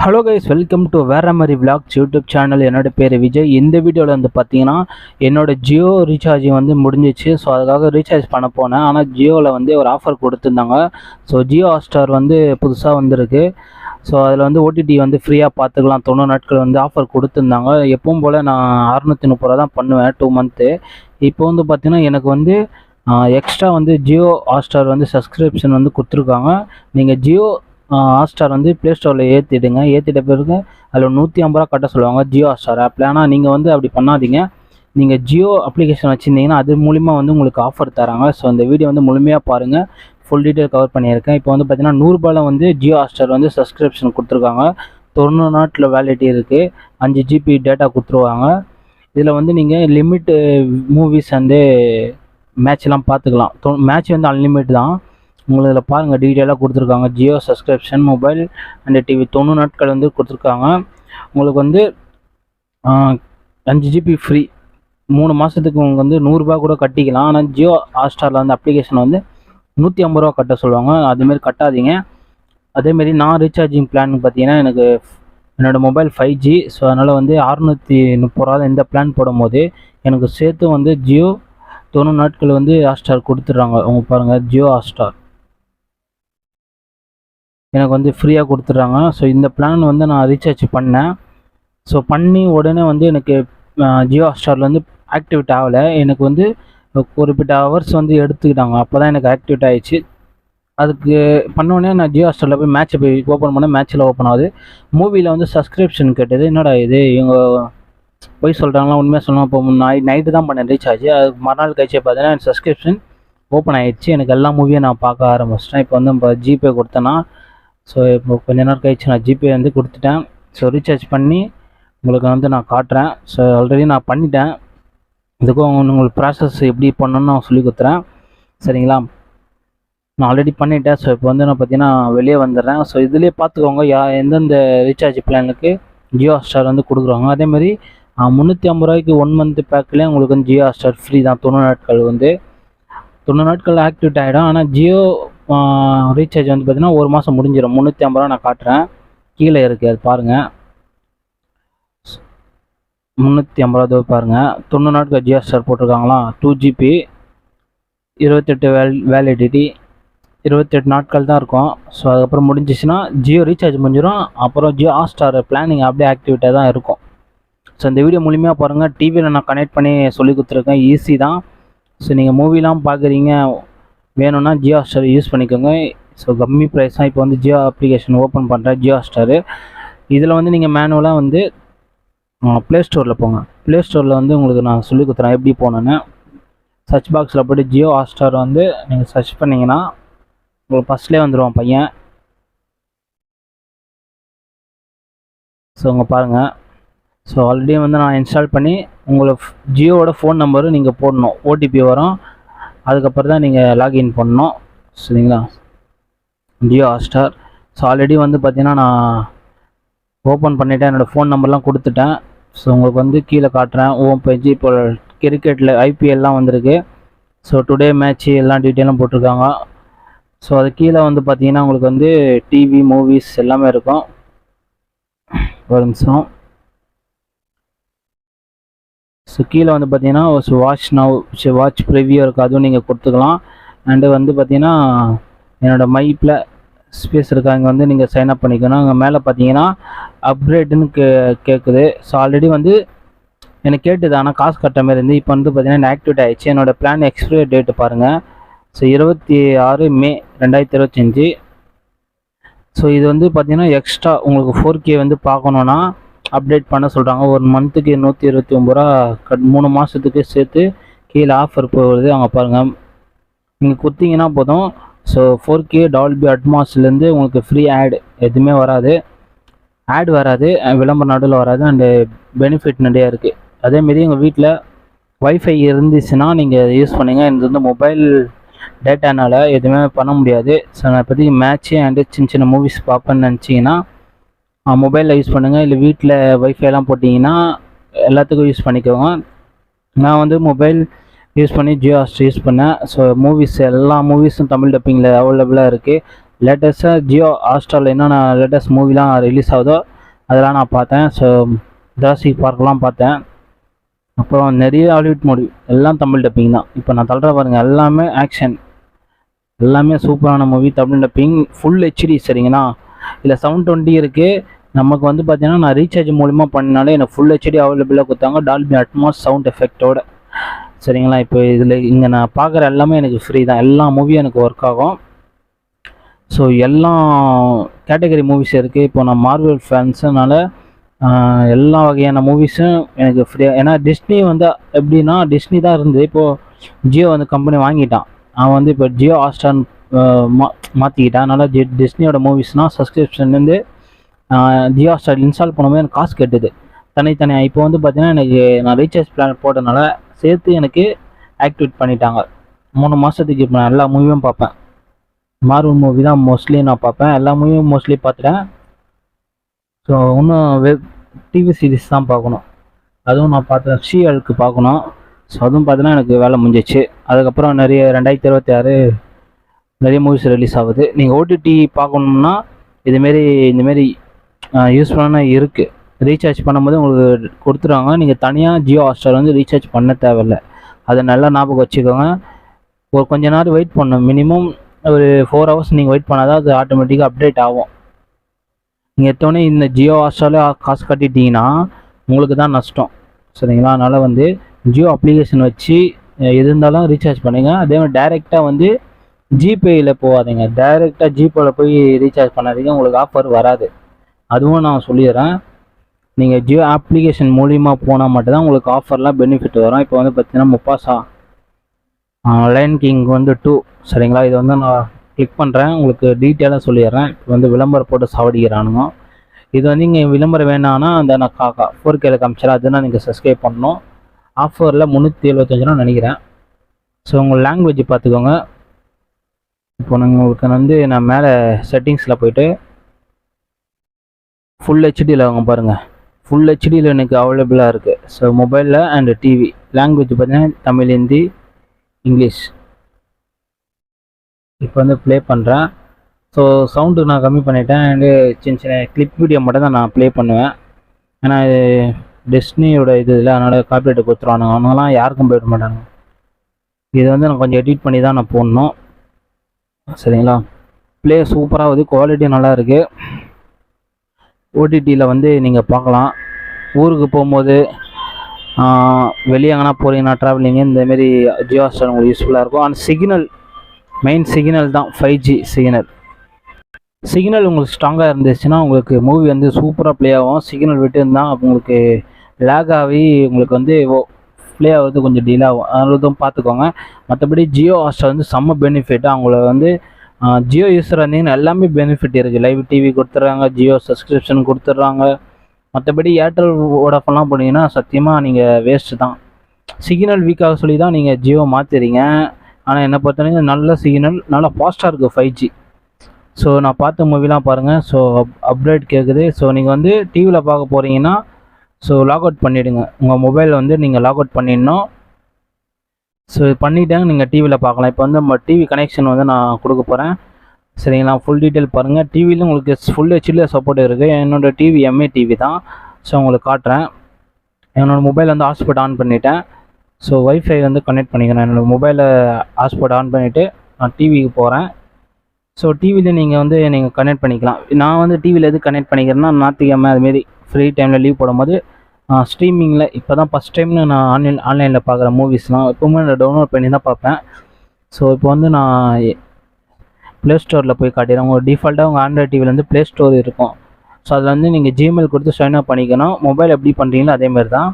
Hello guys, welcome to வேற மாதிரி vlogs YouTube channel. என்னோட பேர் விஜய். இந்த வீடியோவில் வந்து பார்த்தீங்கன்னா என்னோடய ஜியோ ரீசார்ஜ் வந்து முடிஞ்சிச்சு. ஸோ அதுக்காக ரீசார்ஜ் பண்ண போனேன். ஆனால் ஜியோவில் வந்து ஒரு ஆஃபர் கொடுத்துருந்தாங்க. ஸோ ஜியோ ஹாட்ஸ்டார் வந்து புதுசாக வந்திருக்கு. ஸோ அதில் வந்து ஓடிடி வந்து ஃப்ரீயாக பார்த்துக்கலாம். 90 நாட்கள் வந்து ஆஃபர் கொடுத்துருந்தாங்க. எப்பவும் போல் நான் 630 ரூபா தான் பண்ணுவேன் 2 மந்த்து. இப்போ வந்து பார்த்தீங்கன்னா எனக்கு வந்து எக்ஸ்ட்ரா வந்து ஜியோ ஹாட்ஸ்டார் வந்து சப்ஸ்கிரிப்ஷன் வந்து கொடுத்துருக்காங்க. நீங்கள் ஜியோ ஹாட்ஸ்டார் வந்து ப்ளே ஸ்டோரில் ஏற்றிடுங்க. ஏற்றிட்ட பிறகு அதில் 150 ரூபா கட்ட சொல்லுவாங்க ஜியோ ஹாட்ஸ்டார் ஆப்பில். ஆனால் நீங்கள் வந்து அப்படி பண்ணாதீங்க. நீங்கள் ஜியோ அப்ளிகேஷன் வச்சுருந்தீங்கன்னா அது மூலிமா வந்து உங்களுக்கு ஆஃபர் தராங்க. ஸோ இந்த வீடியோ வந்து முழுமையாக பாருங்கள். ஃபுல் டீட்டெயில் கவர் பண்ணியிருக்கேன். இப்போ வந்து பார்த்தீங்கன்னா 100 ரூபாயில் வந்து ஜியோ ஹாட்ஸ்டார் வந்து சப்ஸ்கிரிப்ஷன் கொடுத்துருக்காங்க. 90 நாட்டில் வேலிடிட்டி இருக்குது. 5 GB டேட்டா கொடுத்துருவாங்க. இதில் வந்து நீங்கள் லிமிட் மூவிஸ் வந்து மேட்ச்லாம் பார்த்துக்கலாம். மேட்ச் வந்து அன்லிமிட் தான். உங்களுக்கு இதில் பாருங்கள், டீட்டெயிலாக கொடுத்துருக்காங்க. Jio subscription mobile and TV 90 நாட்கள் வந்து கொடுத்துருக்காங்க. உங்களுக்கு வந்து 5 GB ஃப்ரீ. 3 மாதத்துக்கு உங்களுக்கு வந்து 100 ரூபா கூட கட்டிக்கலாம். ஆனால் ஜியோ ஹாட்ஸ்டாரில் வந்து அப்ளிகேஷன் வந்து 150 ரூபா கட்ட சொல்லுவாங்க. அதுமாரி கட்டாதீங்க. அதேமாரி நான் ரீசார்ஜிங் பிளான் பார்த்தீங்கன்னா எனக்கு என்னோடய மொபைல் 5G. ஸோ அதனால் வந்து 630 ரூபா இந்த பிளான் போடும்போது எனக்கு சேர்த்து வந்து ஜியோ 90 நாட்கள் வந்து ஹாட்ஸ்டார் கொடுத்துட்றாங்க. அவங்க பாருங்கள், ஜியோ ஹாட்ஸ்டார் எனக்கு வந்து ஃப்ரீயாக கொடுத்துட்றாங்க. ஸோ இந்த பிளான் வந்து நான் ரீசார்ஜ் பண்ணேன். ஸோ பண்ணி உடனே வந்து எனக்கு ஜியோ ஹாட்ஸ்டாரில் வந்து ஆக்டிவேட் ஆகலை. எனக்கு வந்து குறிப்பிட்ட ஹவர்ஸ் வந்து எடுத்துக்கிட்டாங்க. அப்போ தான் எனக்கு ஆக்டிவேட் ஆகிடுச்சு. அதுக்கு பண்ணோடனே நான் ஜியோ ஹாட்ஸ்டாரில் போய் மேட்ச்சை போய் ஓப்பன் பண்ணேன். மேட்ச்சில் ஓப்பன் ஆகுது. மூவியில் வந்து சப்ஸ்கிரிப்ஷன் கேட்டது. என்னடா இது, இவங்க போய் சொல்கிறாங்களா உண்மையாக சொல்லலாம். இப்போ நைட்டு தான் பண்ணேன் ரீசார்ஜ். அதுக்கு மறுநாள் கழிச்சு பார்த்தீங்கன்னா எனக்கு சப்ஸ்கிரிப்ஷன் ஓப்பன் ஆகிடுச்சு. எனக்கு எல்லா மூவியும் நான் பார்க்க ஆரம்பிச்சிட்டேன். இப்போ வந்து இப்போ ஜிபே கொடுத்தேன்னா, ஸோ இப்போ கொஞ்ச நேரம் கழிச்சு நான் ஜிபே வந்து கொடுத்துட்டேன். ஸோ ரீசார்ஜ் பண்ணி உங்களுக்கு வந்து நான் காட்டுறேன். ஸோ ஆல்ரெடி நான் பண்ணிட்டேன். இதுக்கும் உங்களுக்கு ப்ராசஸ் எப்படி பண்ணணும்னு நான் சொல்லி கொடுத்துறேன். சரிங்களா, நான் ஆல்ரெடி பண்ணிட்டேன். ஸோ இப்போ வந்து நான் பார்த்தீங்கன்னா வெளியே வந்துடுறேன். ஸோ இதுலேயே பார்த்துக்கோங்க எந்தெந்த ரீசார்ஜ் பிளானுக்கு ஜியோ ஹாட்ஸ்டார் வந்து கொடுக்குறாங்க. அதேமாதிரி 350 ரூபாய்க்கு 1 மந்த் பேக்லேயே உங்களுக்கு வந்து ஜியோ ஹாட்ஸ்டார் ஃப்ரீ தான். 90 நாட்கள் வந்து 90 நாட்கள் ஆக்டிவேட் ஆகிடும். ஆனால் ஜியோ ரீசார்ஜ் வந்து பார்த்தீங்கன்னா 1 மாதம் முடிஞ்சிடும். 350 ரூபா நான் காட்டுறேன், கீழே இருக்குது, அது பாருங்கள். 350 ரூபா பாருங்கள். 90 நாட்கள் ஜியோ ஹாட்ஸ்டார் போட்டிருக்காங்களா. 2 GB 28 வேலிடிட்டி 28 நாட்கள் தான் இருக்கும். ஸோ அதுக்கப்புறம் முடிஞ்சிச்சுன்னா ஜியோ ரீசார்ஜ் முடிஞ்சிடும். அப்புறம் ஜியோ ஹாட்ஸ்டார் பிளானிங் அப்படியே ஆக்டிவேட்டாக தான் இருக்கும். ஸோ இந்த வீடியோ மூலியமாக பாருங்கள். டிவியில் நான் கனெக்ட் பண்ணி சொல்லி கொடுத்துருக்கேன். ஈஸி தான். ஸோ நீங்கள் மூவிலாம் பார்க்குறீங்க வேணும்னா ஜியோ ஹாட்ஸ்டார் யூஸ் பண்ணிக்கோங்க. ஸோ கம்மி ப்ரைஸ் தான். இப்போ வந்து ஜியோ அப்ளிகேஷன் ஓப்பன் பண்ணுறேன், ஜியோ ஹாட்ஸ்டாரு. இதில் வந்து நீங்கள் மேனுவலாக வந்து ப்ளே ஸ்டோரில் போங்க. ப்ளே ஸ்டோரில் வந்து உங்களுக்கு நான் சொல்லி கொடுத்துறேன் எப்படி போகணுன்னு. சர்ச் பாக்ஸில் போய்ட்டு ஜியோ ஹாட்ஸ்டார் வந்து நீங்கள் சர்ச் பண்ணிங்கன்னா உங்களுக்கு ஃபஸ்ட்லேயே வந்துடுவான் பையன். ஸோ உங்கள் பாருங்கள். ஸோ ஆல்ரெடி வந்து நான் இன்ஸ்டால் பண்ணி உங்களுக்கு ஜியோவோட ஃபோன் நம்பரு நீங்கள் போடணும். ஓடிபி வரும். அதுக்கப்புறம் தான் நீங்கள் லாகின் பண்ணணும். சரிங்களா, ஜியோ ஹாட்ஸ்டார். ஸோ ஆல்ரெடி வந்து பார்த்தீங்கன்னா நான் ஓப்பன் பண்ணிவிட்டேன். என்னோடய ஃபோன் நம்பர்லாம் கொடுத்துட்டேன். ஸோ உங்களுக்கு வந்து கீழே காட்டுறேன். Home page. இப்போ கிரிக்கெட்டில் ஐபிஎல்லாம் வந்திருக்கு. ஸோ டுடே மேட்ச்சு எல்லாம் டீட்டெயிலும் போட்டிருக்காங்க. ஸோ அது கீழே வந்து பார்த்தீங்கன்னா உங்களுக்கு வந்து டிவி மூவிஸ் எல்லாமே இருக்கும். ஒரு நிமிஷம். ஸோ கீழே வந்து பார்த்தீங்கன்னா வாட்ச் நவ், வாட்ச் ப்ரிவியூ இருக்குது, அதுவும் நீங்கள் கொடுத்துக்கலாம். அண்டு வந்து பார்த்தீங்கன்னா என்னோடய மைப்பில் ஸ்பேஸ் இருக்கா, இங்கே வந்து நீங்கள் சைன்அப் பண்ணிக்கணும். அங்கே மேலே பார்த்தீங்கன்னா அப்கிரேடுன்னு கேட்குது. ஸோ ஆல்ரெடி வந்து எனக்கு கேட்டுது, ஆனால் காசு கட்ட மாதிரி இருந்து. இப்போ வந்து பார்த்தீங்கன்னா ஆக்டிவேட் ஆகிடுச்சு. என்னோடய பிளான் எக்ஸ்பைரி டேட்டு பாருங்கள். ஸோ 26 மே 2025. ஸோ இது வந்து பார்த்தீங்கன்னா எக்ஸ்ட்ரா உங்களுக்கு 4K வந்து பார்க்கணுன்னா அப்டேட் பண்ண சொல்கிறாங்க. 1 மந்த்துக்கு 129 ரூபா 3 மாதத்துக்கு சேர்த்து கீழே ஆஃபர் போகுது. அவங்க பாருங்கள், நீங்கள் கொடுத்தீங்கன்னா போதும். ஸோ 4K டால்பி அட்மாஸ்லேருந்து உங்களுக்கு ஃப்ரீ ஆட் எதுவுமே வராது. ஆட் வராது, விளம்பரம் நடுவில் வராது. அண்டு பெனிஃபிட் நிறையா இருக்குது. அதேமாரி எங்கள் வீட்டில் வைஃபை இருந்துச்சுன்னா நீங்கள் யூஸ் பண்ணுங்க. இது வந்து மொபைல் டேட்டானால் எதுவுமே பண்ண முடியாது. ஸோ நான் இப்போதைக்கு மேட்ச்சு அண்டு சின்ன சின்ன மூவிஸ் பார்ப்பேன்னு நினச்சிங்கன்னா மொபைலில் யூஸ் பண்ணுங்கள். இல்லை வீட்டில் வைஃபைலாம் போட்டிங்கன்னா எல்லாத்துக்கும் யூஸ் பண்ணிக்கோங்க. நான் வந்து மொபைல் யூஸ் பண்ணி ஜியோ ஹாட்ஸ்டார் யூஸ் பண்ணேன். ஸோ மூவிஸ் எல்லா மூவிஸும் தமிழ் டப்பிங்கில் அவைலபிளாக இருக்குது. லேட்டஸ்ட்டாக ஜியோ ஹாட்ஸ்டாரில் என்னென்ன லேட்டஸ்ட் மூவிலாம் ரிலீஸ் ஆகுதோ அதெல்லாம் நான் பார்த்தேன். ஸோ ஜுராசிக் பார்க்லாம் பார்த்தேன். அப்புறம் நிறைய ஹாலிவுட் மூவி எல்லாம் தமிழ் டப்பிங் தான். இப்போ நான் தள்ளுற பாருங்கள், எல்லாமே ஆக்ஷன், எல்லாமே சூப்பரான movie, Tamil dubbing, full HD. சரிங்களா, இதில் 720 இருக்குது. நமக்கு வந்து பார்த்தீங்கன்னா நான் ரீசார்ஜ் மூலிமா பண்ணினாலே எனக்கு ஃபுல் ஹெச்டி அவைலபிளாக கொடுத்தாங்க, டால்பி அட்மாஸ் சவுண்ட் எஃபெக்டோட. சரிங்களா, இப்போ இதில் இங்கே நான் பார்க்குற எல்லாமே எனக்கு ஃப்ரீ தான், எல்லா மூவியும் எனக்கு ஒர்க் ஆகும். ஸோ எல்லா கேட்டகரி மூவிஸ் இருக்குது. இப்போ நான் மார்வல் ஃபேன்ஸுனால எல்லா வகையான மூவிஸும் எனக்கு ஃப்ரீயாக. ஏன்னா டிஸ்னி வந்து எப்படின்னா, டிஸ்னி தான் இருந்து இப்போது ஜியோ வந்து கம்பெனி வாங்கிட்டான். அவன் வந்து இப்போ ஜியோ ஹாட்ஸ்டார் மாற்றிக்கிட்டான். அதனால் டிஸ்னியோட மூவிஸ்னால் சப்ஸ்கிரிப்ஷன்லேருந்து ஜியோ ஹாட்ஸ்டார் இன்ஸ்டால் பண்ணும்போது எனக்கு காசு கட்டுது தனித்தனியாக. இப்போ வந்து பார்த்தீங்கன்னா எனக்கு நான் ரீசார்ஜ் பிளான் போட்டதுனால சேர்த்து எனக்கு ஆக்டிவேட் பண்ணிட்டாங்க. 3 மாதத்துக்கு இப்போ நான் எல்லா மூவியும் பார்ப்பேன். மார்வல் மூவி தான் மோஸ்ட்லி நான் பார்ப்பேன், எல்லா மூவியும் மோஸ்ட்லி பார்த்துட்டேன். ஸோ இன்னும் டிவி சீரிஸ் தான் பார்க்கணும், அதுவும் நான் பார்த்தேன். ஷீஹல்க்கு பார்க்கணும். ஸோ அதுவும் பார்த்தீங்கன்னா எனக்கு வேலை முடிஞ்சிச்சு. அதுக்கப்புறம் நிறைய 2026 நிறைய மூவிஸ் ரிலீஸ் ஆகுது. நீங்கள் ஓடிடி பார்க்கணும்னா இந்தமாரி யூஸ்ஃபுல்லான இருக்குது. ரீசார்ஜ் பண்ணும்போது உங்களுக்கு கொடுத்துருவாங்க. நீங்கள் தனியாக ஜியோ ஹாட்ஸ்டார் வந்து ரீசார்ஜ் பண்ண தேவையில்லை. அதை நல்லா ஞாபகம் வச்சுக்கோங்க. ஒரு கொஞ்ச நேரம் வெயிட் பண்ணணும், மினிமம் ஒரு 4 hours நீங்கள் வெயிட் பண்ணால் தான் அது ஆட்டோமேட்டிக்காக அப்டேட் ஆகும். நீங்கள் எடுத்தோடனே இந்த ஜியோ ஹாட்ஸ்டாரில் காசு கட்டிட்டீங்கன்னா உங்களுக்கு தான் நஷ்டம். சரிங்களா, அதனால் வந்து ஜியோ அப்ளிகேஷன் வச்சு எது இருந்தாலும் ரீசார்ஜ் பண்ணுங்க. அதே மாதிரி டைரெக்டாக வந்து ஜிபேயில் போகாதீங்க, டைரெக்டாக ஜிபேயில் போய் ரீசார்ஜ் பண்ணாதீங்க, உங்களுக்கு ஆஃபர் வராது. அதுவும் நான் சொல்லிடுறேன். நீங்கள் ஜியோ அப்ளிகேஷன் மூலிமா போனால் மட்டும்தான் உங்களுக்கு ஆஃபர்லாம் பெனிஃபிட் வரும். இப்போ வந்து பார்த்தீங்கன்னா முப்பாசா லயன் கிங் வந்து 2. சரிங்களா, இது வந்து நான் கிளிக் பண்ணுறேன், உங்களுக்கு டீட்டெயிலாக சொல்லிடுறேன். இப்போ வந்து விளம்பரம் போட்டு சாவடிக்கிறானுங்க. இது வந்து இங்கே விளம்பரம் வேணான்னா அந்த நான் 4K காமிச்சிடறேன், அதுனா நீங்கள் சப்ஸ்கிரைப் பண்ணணும். ஆஃபரில் 375 நினைக்கிறேன். ஸோ உங்கள் லாங்குவேஜ் பார்த்துக்கோங்க. இப்போ உங்களுக்கு வந்து நான் மேலே செட்டிங்ஸில் போய்ட்டு ஃபுல் ஹெச்டியில் வாங்க பாருங்கள். ஃபுல் ஹெச்டியில் எனக்கு அவைலபிளாக இருக்குது. ஸோ மொபைலில் அண்டு டிவி லாங்குவேஜ் பார்த்தீங்கன்னா தமிழ், ஹிந்தி, இங்கிலீஷ். இப்போ வந்து ப்ளே பண்ணுறேன். ஸோ சவுண்டு நான் கம்மி பண்ணிட்டேன். அண்டு சின்ன சின்ன கிளிப் வீடியோ மட்டும் தான் நான் ப்ளே பண்ணுவேன். ஏன்னா இது டிஸ்னியோட இது இல்லை, அதனால் காப்பிரைட் கொடுத்துருவானுங்க. அவங்களாம் யாருக்கும் போயிட மாட்டாங்க. இது வந்து நான் கொஞ்சம் எடிட் பண்ணி தான் நான் போடணும். சரிங்களா, ப்ளே சூப்பராக வந்து குவாலிட்டி நல்லா இருக்குது. ஓடிடியில் வந்து நீங்கள் பார்க்கலாம். ஊருக்கு போகும்போது வெளியே எங்கன்னா போகிறீங்கன்னா ட்ராவலிங்கு இந்தமாரி ஜியோ ஹாட்ஸ்டார் உங்களுக்கு யூஸ்ஃபுல்லாக இருக்கும். ஆனால் சிக்னல் மெயின் சிக்னல் தான் 5G சிக்னல் உங்களுக்கு ஸ்ட்ராங்காக இருந்துச்சுன்னா உங்களுக்கு மூவி வந்து சூப்பராக ப்ளே ஆகும். சிக்னல் விட்டு இருந்தால் உங்களுக்கு லேக் ஆகி உங்களுக்கு வந்து ப்ளே ஆகிறது கொஞ்சம் டிலே ஆகும். அதுவும் பார்த்துக்கோங்க. மற்றபடி ஜியோ ஹாட்ஸ்டார் வந்து செம்ம பெனிஃபிட். அவங்கள வந்து ஜியோ யூஸர் இருந்தீங்கன்னா எல்லாமே பெனிஃபிட் இருக்குது. லைவ் டிவி கொடுத்துட்றாங்க, ஜியோ சப்ஸ்கிரிப்ஷன் கொடுத்துட்றாங்க. மற்றபடி ஏர்டெல் வோடாஃபோன்லாம் போனீங்கன்னா சத்தியமாக நீங்கள் வேஸ்ட்டு தான். சிக்னல் வீக்காக சொல்லி தான் நீங்கள் ஜியோ மாற்றிடுறீங்க. ஆனால் என்னை பொறுத்தவரைக்கும் நல்ல சிக்னல், நல்லா ஃபாஸ்ட்டாக இருக்குது 5G. ஸோ நான் பார்த்த மூவிலாம் பாருங்கள். ஸோ அப்டேட் கேட்குது. ஸோ நீங்கள் வந்து டிவியில் பார்க்க போகிறீங்கன்னா ஸோ லாக் அவுட் பண்ணிவிடுங்க. உங்கள் மொபைலில் வந்து நீங்கள் லாக் அவுட் பண்ணிடணும். ஸோ பண்ணிவிட்டாங்க நீங்கள் டிவியில் பார்க்கலாம். இப்போ வந்து நம்ம டிவி கனெக்ஷன் வந்து நான் கொடுக்க போகிறேன். சரிங்களா, ஃபுல் டீட்டெயில் பாருங்கள். டிவியில் உங்களுக்கு ஃபுல் ஹெச்டியில் சப்போர்ட் இருக்குது. என்னோடய டிவி எம்ஏ டிவி தான். ஸோ உங்களுக்கு காட்டுறேன். என்னோடய மொபைல் வந்து ஹாட்ஸ்பாட் ஆன் பண்ணிவிட்டேன். ஸோ ஒய்ஃபை வந்து கனெக்ட் பண்ணிக்கிறேன். என்னோடய மொபைலில் ஹாட்ஸ்பாட் ஆன் பண்ணிவிட்டு நான் டிவிக்கு போகிறேன். ஸோ டிவியில் நீங்கள் வந்து நீங்கள் கனெக்ட் பண்ணிக்கலாம். நான் வந்து டிவியில் எது கனெக்ட் பண்ணிக்கிறேன்னா ஞாயிற்றுக்கிழமை அதுமாரி ஃப்ரீ டைமில் லீவ் போடும்போது ஸ்ட்ரீமிங்கில் இப்போ தான் ஃபஸ்ட் டைம்னு நான் ஆன்லைனில் பார்க்குற மூவிஸ்லாம் எப்போவுமே நான் டவுன்லோட் பண்ணி தான் பார்ப்பேன். ஸோ இப்போ வந்து நான் ப்ளே ஸ்டோரில் போய் காட்டிடுறேன். உங்கள் டிஃபால்ட்டாக உங்கள் ஆண்ட்ராய்ட் டிவியில் வந்து ப்ளே ஸ்டோர் இருக்கும். ஸோ அதில் வந்து நீங்கள் ஜிமெயில் கொடுத்து சைன் அப் பண்ணிக்கணும். மொபைல் எப்படி பண்ணுறீங்களோ அதேமாதிரி தான்.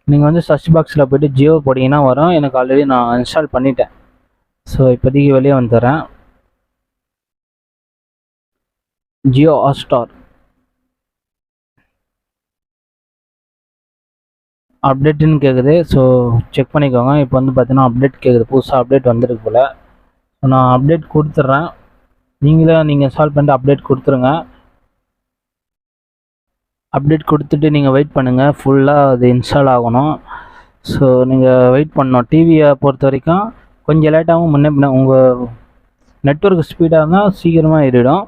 நீங்கள் வந்து சர்ச் பாக்ஸில் போய்ட்டு ஜியோ போட்டிங்கன்னா வரும். எனக்கு ஆல்ரெடி நான் இன்ஸ்டால் பண்ணிட்டேன். ஸோ இப்போதைக்கு வெளியே வந்துடுறேன். ஜியோ ஹாட்ஸ்டார் அப்டேட்டுன்னு கேட்குது. ஸோ செக் பண்ணிக்கோங்க. இப்போ வந்து பார்த்தீங்கன்னா அப்டேட் கேட்குது, புதுசாக அப்டேட் வந்துருக்கு போல். ஸோ நான் அப்டேட் கொடுத்துட்றேன். நீங்கள் இன்ஸ்டால் பண்ணிட்டு அப்டேட் கொடுத்துருங்க. அப்டேட் கொடுத்துட்டு நீங்கள் வெயிட் பண்ணுங்கள், ஃபுல்லாக அது இன்ஸ்டால் ஆகணும். ஸோ நீங்கள் வெயிட் பண்ணணும். டிவியை பொறுத்த வரைக்கும் கொஞ்சம் லேட்டாகவும் முன்ன உங்கள் நெட்வொர்க் ஸ்பீடாக இருந்தால் சீக்கிரமாக ஏறிடும்.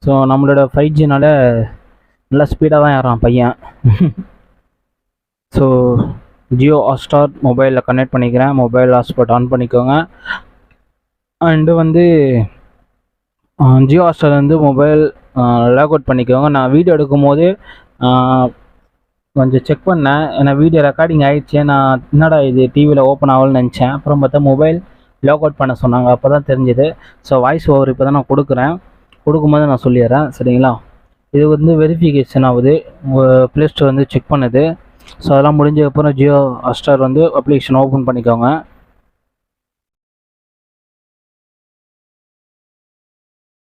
ஸோ நம்மளோட 5Gனால் நல்லா ஸ்பீடாக தான் ஏறான் பையன். ஸோ ஜியோ ஹாட்ஸ்டார் மொபைலில் கனெக்ட் பண்ணிக்கிறேன். மொபைல் ஹாட்ஸ்பாட் ஆன் பண்ணிக்கோங்க. அண்டு வந்து ஜியோ ஹாட்ஸ்டார் வந்து மொபைல் லாக் அவுட் பண்ணிக்கோங்க. நான் வீடியோ எடுக்கும் போது கொஞ்சம் செக் பண்ணேன், ஏன்னா வீடியோ ரெக்கார்டிங் ஆகிடுச்சு. நான் என்னடா இது டிவியில் ஓப்பன் ஆகலன்னு நினச்சேன். அப்புறம் பார்த்தா மொபைல் லாக் அவுட் பண்ண சொன்னாங்க. அப்போ தான் தெரிஞ்சுது. ஸோ வாய்ஸ் ஓவர் இப்போ தான் நான் கொடுக்கும்போது நான் சொல்லிடுறேன், சரிங்களா? இது வந்து வெரிஃபிகேஷன் ஆகுது, உங்கள் ப்ளே ஸ்டோர் வந்து செக் பண்ணுது. ஸோ அதெல்லாம் முடிஞ்சதுக்கப்புறம் ஜியோ ஹாட்ஸ்டார் வந்து அப்ளிகேஷன் ஓப்பன் பண்ணிக்கோங்க.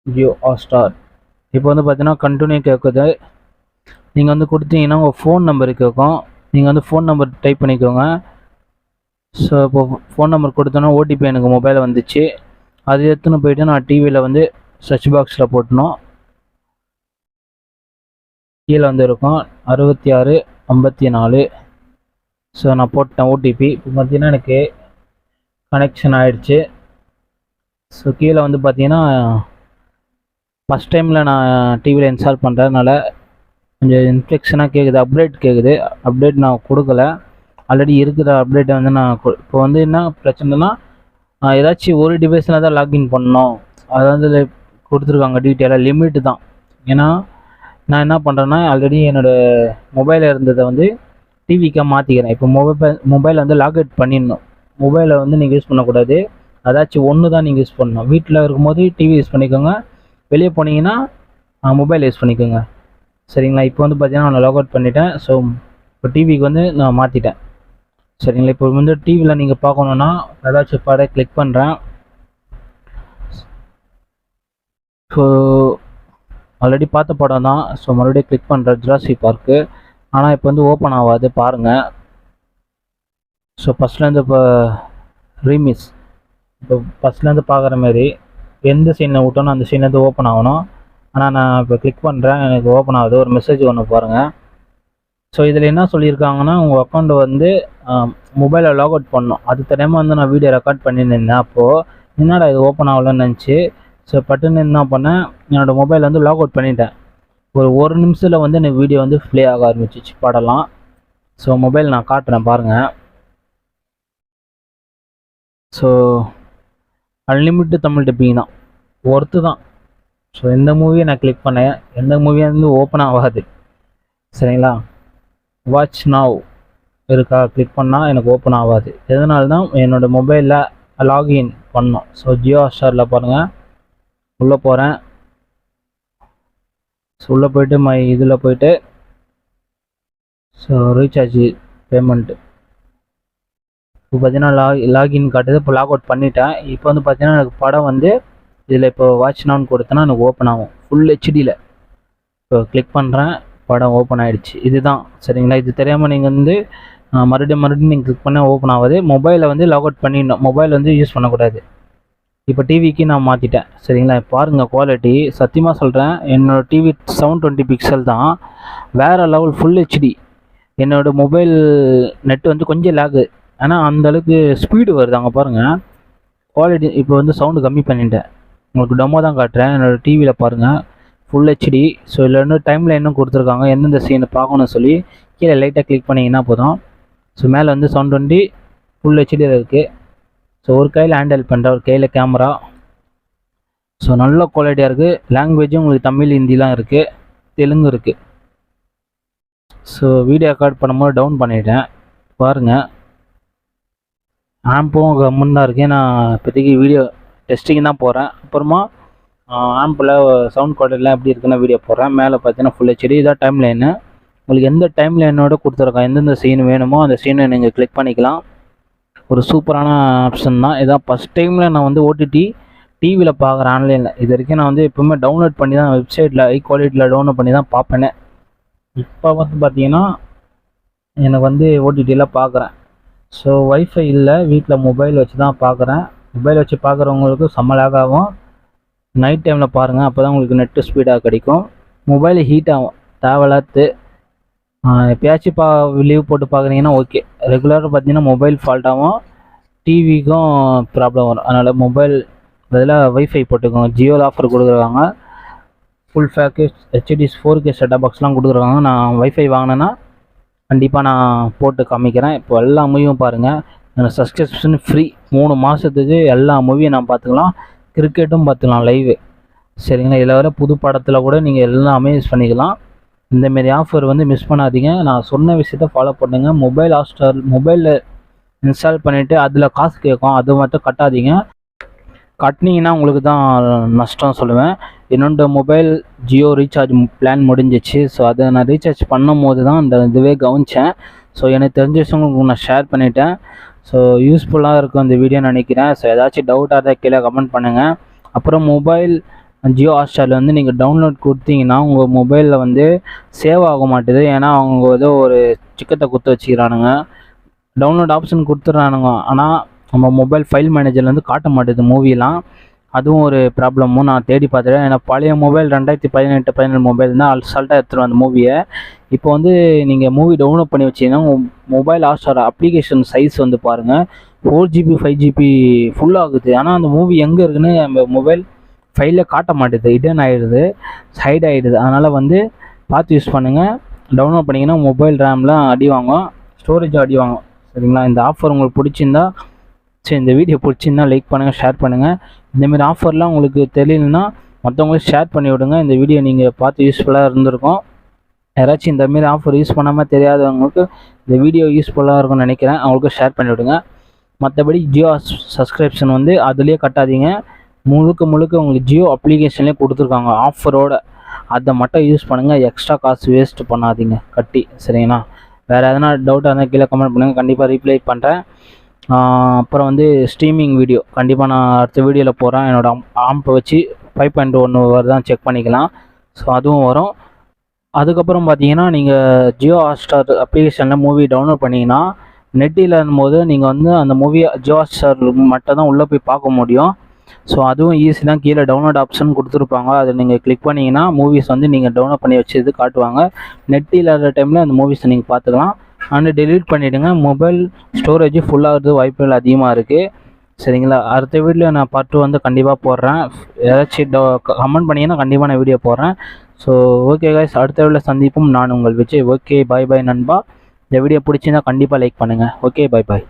ஜியோ ஹாட்ஸ்டார் இப்போ வந்து பார்த்தீங்கன்னா கண்டினியூ கேட்குது. நீங்கள் வந்து கொடுத்தீங்கன்னா உங்கள் ஃபோன் நம்பர் கேட்கும். நீங்கள் வந்து ஃபோன் நம்பர் டைப் பண்ணிக்கோங்க. ஸோ இப்போ ஃபோன் நம்பர் கொடுத்தோன்னா ஓடிபி எனக்கு மொபைலில் வந்துச்சு. அது எடுத்துன்னு போயிட்டு நான் டிவியில் வந்து சர்ச் பாக்ஸில் போட்டணும். கீழே வந்து இருக்கும் 6654. ஸோ நான் போட்டேன் ஓடிபி. இப்போ பார்த்தீங்கன்னா எனக்கு கனெக்ஷன் ஆகிடுச்சு. ஸோ கீழே வந்து பார்த்தீங்கன்னா ஃபஸ்ட் டைமில் நான் டிவியில் இன்ஸ்டால் பண்ணுறதுனால கொஞ்சம் இன்ஃபெக்ஷனாக கேட்குது, அப்டேட் கேட்குது. அப்டேட் நான் கொடுக்கல, ஆல்ரெடி இருக்கிற அப்டேட்டை வந்து நான் இப்போ வந்து என்ன பிரச்சனைனா ஏதாச்சும் ஒரு டிவைஸில் தான் லாக்இன் பண்ணணும். அதாவது கொடுத்துருக்காங்க டீட்டெயிலாக, லிமிட்டு தான். ஏன்னா நான் என்ன பண்ணுறேன்னா ஆல்ரெடி என்னோடய மொபைலில் இருந்ததை வந்து டிவிக்காக மாற்றிக்கிறேன். இப்போ மொபைலை வந்து லாக் அவுட் பண்ணிடணும். மொபைலை வந்து நீங்கள் யூஸ் பண்ணக்கூடாது, அதாச்சும் ஒன்று தான் நீங்கள் யூஸ் பண்ணணும். வீட்டில் இருக்கும்போது டிவி யூஸ் பண்ணிக்கோங்க, வெளியே போனீங்கன்னா மொபைல் யூஸ் பண்ணிக்கோங்க, சரிங்களா? இப்போ வந்து பார்த்தீங்கன்னா நான் லாக் அவுட் பண்ணிட்டேன். ஸோ இப்போ டிவிக்கு வந்து நான் மாற்றிட்டேன், சரிங்களா? இப்போ வந்து டிவியில் நீங்கள் பார்க்கணுன்னா ஏதாச்சும் படம் கிளிக் பண்ணுறேன். ஸோ ஆல்ரெடி பார்த்த படம் தான். ஸோ மறுபடியும் கிளிக் பண்ணுறேன், ஜுராசிக் பார்க்கு. ஆனால் இப்போ வந்து ஓப்பன் ஆகாது, பாருங்கள். ஸோ ஃபஸ்ட்லேருந்து இப்போ ரீமிஸ், இப்போ ஃபஸ்ட்லேருந்து பார்க்குற மாதிரி எந்த சீனில் விட்டோன்னு அந்த சீன்லேருந்து ஓப்பன் ஆகணும். ஆனால் நான் இப்போ கிளிக் பண்ணுறேன், எனக்கு ஓப்பன் ஆகுது. ஒரு மெசேஜ் ஒன்று பாருங்கள். ஸோ இதில் என்ன சொல்லியிருக்காங்கன்னா உங்கள் அக்கௌண்ட்டை வந்து மொபைலில் லாக் அவுட் பண்ணணும். அது தெரியாமல் வந்து நான் வீடியோ ரெக்கார்ட் பண்ணியிருந்தேன். அப்போது என்னடா இது ஓப்பன் ஆகலன்னு நினச்சி ஸோ பட்டுன்னு என்ன பண்ணேன், என்னோடய மொபைல் வந்து லாக் அவுட் பண்ணிட்டேன். ஒரு நிமிஷத்தில் வந்து எனக்கு வீடியோ வந்து ப்ளே ஆக ஆரம்பிச்சிச்சு, படலாம். ஸோ மொபைல் நான் காட்டுறேன் பாருங்கள். ஸோ அன்லிமிட்டட் தமிழ் டப்பிங் தான், ஒர்த்து தான். ஸோ எந்த மூவியை நான் கிளிக் பண்ணேன், எந்த மூவியாக வந்து ஓப்பன் ஆகாது, சரிங்களா? வாட்ச் நவ் இருக்கா, கிளிக் பண்ணால் எனக்கு ஓப்பன் ஆகாது. எதனால தான் என்னோடய மொபைலில் லாகின் பண்ணோம். ஸோ ஜியோ ஹாட்ஸ்டாரில் பாருங்கள், உள்ளே போகிறேன். ஸோ உள்ளே போய்ட்டு இதில் போய்ட்டு ஸோ ரீசார்ஜ் பேமெண்ட்டு இப்போ பார்த்தீங்கன்னா லாகின் காட்டுது. இப்போ லாக் அவுட் பண்ணிட்டேன். இப்போ வந்து பார்த்தீங்கன்னா எனக்கு படம் வந்து இதில் இப்போ வாட்ச் நவுன்னு கொடுத்தேன்னா எனக்கு ஓப்பன் ஆகும் ஃபுல் ஹெச்டியில். இப்போ கிளிக் பண்ணுறேன், படம் ஓப்பன் ஆகிடுச்சு. இதுதான், சரிங்களா? இது தெரியாமல் நீங்கள் வந்து மறுபடியும் நீங்கள் கிளிக் பண்ணால் ஓப்பன் ஆகாது. மொபைலை வந்து லாக் அவுட் பண்ணிடணும், மொபைல் வந்து யூஸ் பண்ணக்கூடாது. இப்போ டிவிக்கு நான் மாற்றிட்டேன், சரிங்களா? பாருங்கள் குவாலிட்டி, சத்தியமாக சொல்கிறேன். என்னோடய டிவி 720 பிக்சல் தான், வேறு லெவல், ஃபுல் ஹெச்டி. என்னோடய மொபைல் நெட்டு வந்து கொஞ்சம் லேகு, ஆனால் அந்தளவுக்கு ஸ்பீடு வருது. அங்கே பாருங்கள் குவாலிட்டி. இப்போ வந்து சவுண்டு கம்மி பண்ணிட்டேன், உங்களுக்கு டெமோ தான் காட்டுறேன். என்னோடய டிவியில் பாருங்கள் ஃபுல் ஹெச்டி. ஸோ இதில் வந்து டைமில் இன்னும் கொடுத்துருக்காங்க, எந்தெந்த சீனை பார்க்கணும்னு சொல்லி. கீழே லைட்டாக கிளிக் பண்ணிங்கன்னா போதும். ஸோ மேலே வந்து 720 ஃபுல் ஹெச்டியில் இருக்குது. ஸோ ஒரு கையில் ஹேண்டில் பண்ணுறேன், ஒரு கையில் கேமரா. ஸோ நல்ல குவாலிட்டியாக இருக்குது. லாங்குவேஜும் உங்களுக்கு தமிழ், ஹிந்திலாம் இருக்குது, தெலுங்கு இருக்குது. ஸோ வீடியோ ரெக்கார்ட் பண்ணும்போது டவுன் பண்ணிட்டேன், பாருங்கள். ஆம்பும் கம்முன்னு தான் இருக்குது. நான் இப்போதைக்கு வீடியோ டெஸ்டிங் தான் போகிறேன். அப்புறமா ஆம்பில் சவுண்ட் குவாலிட்டிலாம் எப்படி இருக்குன்னு வீடியோ போடுறேன். மேலே பார்த்தீங்கன்னா ஃபுல் ஹெச்டி. இதான் டைம் லைனு. உங்களுக்கு எந்த டைம் லைனோட கொடுத்துருக்கோம், எந்தெந்த சீன் வேணுமோ அந்த சீனை நீங்கள் கிளிக் பண்ணிக்கலாம். ஒரு சூப்பரான ஆப்ஷன் தான். இதான் ஃபஸ்ட் டைமில் நான் வந்து ஓடிடி டிவியில் பார்க்குறேன், ஆன்லைனில். இது வரைக்கும் நான் வந்து எப்போவுமே டவுன்லோட் பண்ணி தான் வெப்சைட்டில் ஹை குவாலிட்டியில் டவுன்லோட் பண்ணி தான் பார்ப்பேனே. இப்போ வந்து பார்த்தீங்கன்னா எனக்கு வந்து ஓடிடியில் பார்க்குறேன். ஸோ ஒய்ஃபை இல்லை, வீட்டில் மொபைல் வச்சு தான் பார்க்குறேன். மொபைல் வச்சு பார்க்குறவங்களுக்கு செம்ம லேக் ஆகும். நைட் டைமில் பாருங்கள், அப்போ தான் உங்களுக்கு நெட்டு ஸ்பீடாக கிடைக்கும். மொபைல் ஹீட் ஆகும் தேவையில்லாத்து. எப்பயாச்சும் லீவ் போட்டு பார்க்குறீங்கன்னா ஓகே. ரெகுலராக பார்த்தீங்கன்னா மொபைல் ஃபால்ட் ஆகும், டிவிக்கும் ப்ராப்ளம் வரும். அதனால் மொபைல் பதிலாக ஒய்ஃபை போட்டுக்கோங்க. ஜியோவில் ஆஃபர் கொடுக்குறாங்க. ஃபுல் பேக்கேஜ் ஹெச்டிஸ் 4K செட்டப் பாக்ஸ்லாம் கொடுக்குறாங்க. நான் வைஃபை வாங்கினேன்னா கண்டிப்பாக நான் போட்டு காமிக்கிறேன். இப்போ எல்லா மூவியும் பாருங்கள், எனக்கு சப்ஸ்கிரிப்ஷன் ஃப்ரீ 3 மாதத்துக்கு எல்லா மூவியும் நான் பார்த்துக்கலாம், கிரிக்கெட்டும் பார்த்துக்கலாம் லைவு. சரிங்களா, இதில் வர புது படத்தில் கூட நீங்கள் எல்லாமே யூஸ் பண்ணிக்கலாம். இந்தமாரி ஆஃபர் வந்து மிஸ் பண்ணாதீங்க. நான் சொன்ன விஷயத்த ஃபாலோ பண்ணுங்கள். மொபைல் ஹாட்ஸ்டார் மொபைலில் இன்ஸ்டால் பண்ணிவிட்டு அதில் காசு கேட்கும், அது மட்டும் கட்டாதீங்க. கட்டினீங்கன்னா உங்களுக்கு தான் நஷ்டம் சொல்லுவேன். என்னோட மொபைல் ஜியோ ரீசார்ஜ் பிளான் முடிஞ்சிச்சு. ஸோ அதை நான் ரீசார்ஜ் பண்ணும் போது தான் இந்த இதுவே கவனித்தேன். ஸோ எனக்கு தெரிஞ்ச விஷயங்களுக்கு நான் ஷேர் பண்ணிட்டேன். ஸோ யூஸ்ஃபுல்லாக இருக்கும் இந்த வீடியோ நினைக்கிறேன். ஸோ ஏதாச்சும் டவுட்டாக இருந்தால் கீழே கமெண்ட் பண்ணுங்கள். அப்புறம் மொபைல் ஜியோ ஹாட்ஸ்டாரில் வந்து நீங்கள் டவுன்லோட் கொடுத்தீங்கன்னா உங்கள் மொபைலில் வந்து சேவ் ஆக மாட்டுது. ஏன்னா அவங்க ஏதோ ஒரு சிக்கத்தை கொடுத்து வச்சுக்கிறானுங்க. டவுன்லோட் ஆப்ஷன் கொடுத்துட்றானுங்க, ஆனால் நம்ம மொபைல் ஃபைல் மேனேஜர்லேருந்து காட்ட மாட்டேது மூவிலாம். அதுவும் ஒரு ப்ராப்ளமும் நான் தேடி பார்த்துட்டேன். ஏன்னா பழைய மொபைல் 2018 மொபைல் தான் அசால்ட்டாக எடுத்துருவேன் அந்த மூவியை. இப்போ வந்து நீங்கள் மூவி டவுன்லோட் பண்ணி வச்சிங்கன்னா உங்கள் மொபைல் ஹாட்ஸ்டார் அப்ளிகேஷன் சைஸ் வந்து பாருங்கள் 4GB 5GB ஃபுல் ஆகுது. ஆனால் அந்த மூவி எங்கே இருக்குன்னு நம்ம மொபைல் ஃபைலில் காட்ட மாட்டேது, இடன் ஆகிடுது, சைட் ஆகிடுது. அதனால் வந்து பார்த்து யூஸ் பண்ணுங்கள். டவுன்லோட் பண்ணிங்கன்னா மொபைல் ரேம்லாம் அடி வாங்கும், ஸ்டோரேஜ் அடி வாங்கும். சரிங்களா, இந்த ஆஃபர் உங்களுக்கு பிடிச்சிருந்தா சரி, இந்த வீடியோ பிடிச்சிருந்தா லைக் பண்ணுங்கள், ஷேர் பண்ணுங்கள். இந்தமாரி ஆஃபர்லாம் உங்களுக்கு தெரியலன்னா மற்றவங்களுக்கு ஷேர் பண்ணி விடுங்க. இந்த வீடியோ நீங்கள் பார்த்து யூஸ்ஃபுல்லாக இருந்திருக்கும். யாராச்சும் இந்தமாரி ஆஃபர் யூஸ் பண்ணாமல் தெரியாதவங்களுக்கு இந்த வீடியோ யூஸ்ஃபுல்லாக இருக்கும்னு நினைக்கிறேன், அவங்களுக்கு ஷேர் பண்ணி விடுங்க. மற்றபடி ஜியோ சப்ஸ்கிரிப்ஷன் வந்து அதுலேயே கட்டாதீங்க, முழுக்க உங்களுக்கு ஜியோ அப்ளிகேஷன்லேயே கொடுத்துருக்காங்க ஆஃபரோடு. அதை மட்டும் யூஸ் பண்ணுங்கள், எக்ஸ்ட்ரா காசு வேஸ்ட் பண்ணாதீங்க கட்டி. சரிங்களா, வேறு எதனா டவுட்டாக இருந்தால் கீழே கமெண்ட் பண்ணுங்கள், கண்டிப்பாக ரீப்ளை பண்ணுறேன். அப்புறம் வந்து ஸ்ட்ரீமிங் வீடியோ கண்டிப்பாக நான் அடுத்த வீடியோவில் போகிறேன். என்னோடய ஆம்பை வச்சு 5.1 வருதான் செக் பண்ணிக்கலாம். ஸோ அதுவும் வரும். அதுக்கப்புறம் பார்த்தீங்கன்னா நீங்கள் ஜியோ ஹாட்ஸ்டார் அப்ளிகேஷனில் மூவி டவுன்லோட் பண்ணிங்கன்னா நெட் இல்லாத போது நீங்கள் வந்து அந்த மூவியை ஜியோ ஹாட்ஸ்டார் மட்டும் தான் உள்ளே போய் பார்க்க முடியும். ஸோ அதுவும் ஈஸி தான், கீழே டவுன்லோட் ஆப்ஷன் கொடுத்துருப்பாங்க, அதை நீங்கள் கிளிக் பண்ணிங்கன்னா மூவிஸ் வந்து நீங்கள் டவுன்லோட் பண்ணி வச்சது காட்டுவாங்க. நெட் இல்லாத டைமில் அந்த மூவிஸை நீங்கள் பார்த்துக்கலாம். அண்டு டெலீட் பண்ணிவிடுங்க, மொபைல் ஸ்டோரேஜ் ஃபுல்லாகிறது வாய்ப்புகள் அதிகமாக இருக்குது. சரிங்களா, அடுத்த வீடியோவில் நான் பார்ட் 2 வந்து கண்டிப்பாக போடுறேன். ஏதாச்சும் கமெண்ட் பண்ணிங்கன்னா கண்டிப்பாக நான் வீடியோ போடுறேன். ஸோ ஓகே கைஸ், அடுத்த வீடியோவில் சந்திப்போம். நான் உங்கள் விஜய். ஓகே, பாய் நண்பா. இந்த வீடியோ பிடிச்சிருந்தா கண்டிப்பாக லைக் பண்ணுங்கள். ஓகே, பாய்.